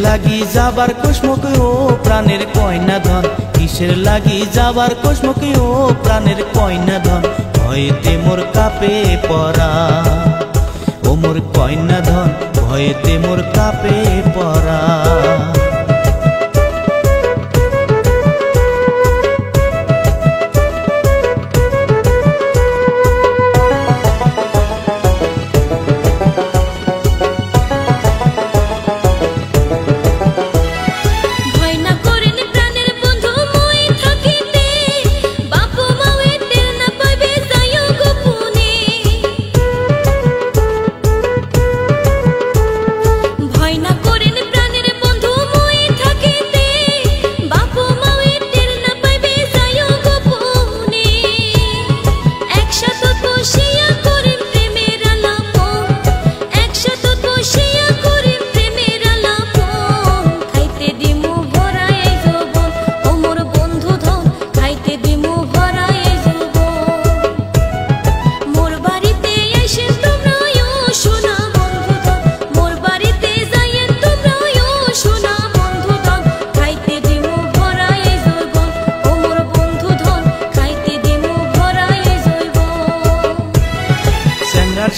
লাগি যাবার কোশমুখে ও প্রাণের কয়না ধন, কিসের লাগি যাবার কোশমুখে ও প্রাণের কয়না ধন, ভয়েতে মোর কাপে পরা ও মোর কয়না ধন, ভয়েতে মোর কাপে পরা।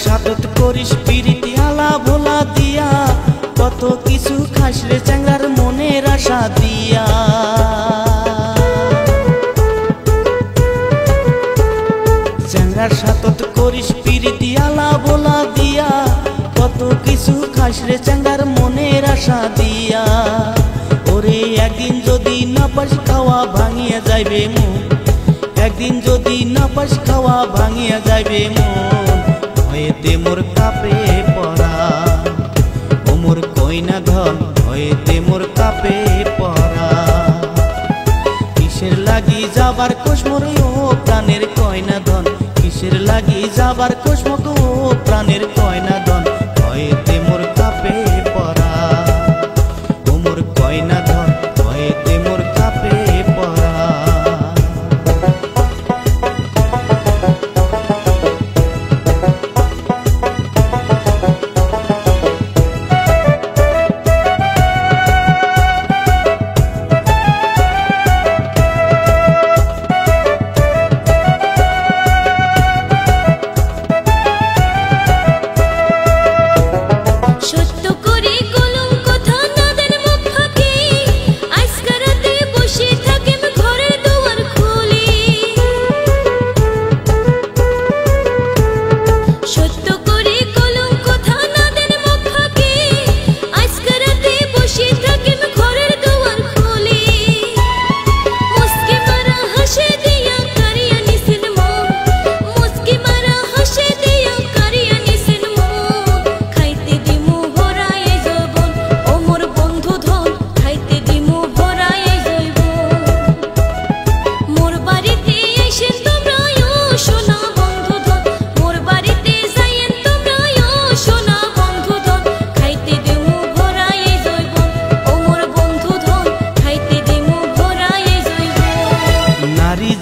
সাতত করিস পিরিতি আলা ভোলা দিয়া, কত কিছু খাসরে চ্যাংরার মনের আশা দিয়া। চ্যাংরার সাতত করিস পিরিতি আলা ভোলা দিয়া, কত কিছু খাসরে চ্যাংরার মনের আশা দিয়া। ওরে একদিন যদি না পাস খাওয়া ভাঙিয়া যাইবে মন, একদিন যদি না পাস খাওয়া ভাঙিয়া যাইবে মন, ভয়েতে মোর কাপে পরা ও মোর কইনা ধন, ভয়েতে মোর কাপে পরা। কিসের লাগি যাবার কোশমরে ও প্রাণের কয়না ধন, কিসের লাগি যাবার কোশমকে ও প্রাণের কয়না ধন, ভয়েতে মোর কাপে পরা ও মোর কয়না ধন, ভয়েতে মোর কাপে পরা।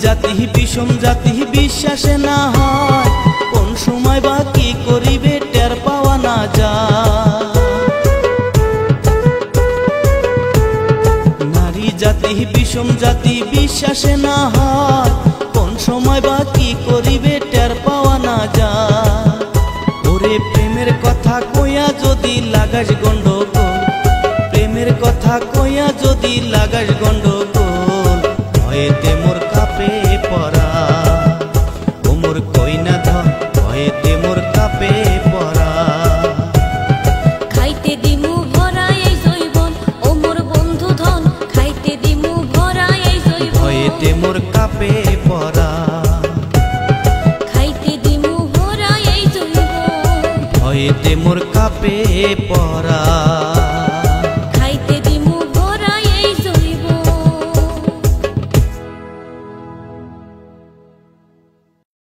জাতি বিষম জাতি বিশ্বাসে না হয়, কোন সময় বা কি করিবে টের পাওয়া না যায়। নারী জাতি বিষম জাতি বিশ্বাসে না হয়, কোন সময় বা কি করিবে টের পাওয়া না যায়। ওরে প্রেমের কথা কইয়া যদি লাগাস গন্ডগোল, প্রেমের কথা কইয়া যদি লাগাস গন্ডগোল, ভয়েতে মোর কাপে পরা ও মোর কইনা ধন, ভয়েতে মোর কাপে পরা। খাইতে দিমু ভরা এই জৈবন ও মোর বন্ধু ধন, খাইতে দিমু ভরা এই জৈবন, ভয়েতে মোর কাপে পরা। খাইতে দিমু ভরা এই জৈবন, ভয়েতে মোর কাপে পরা।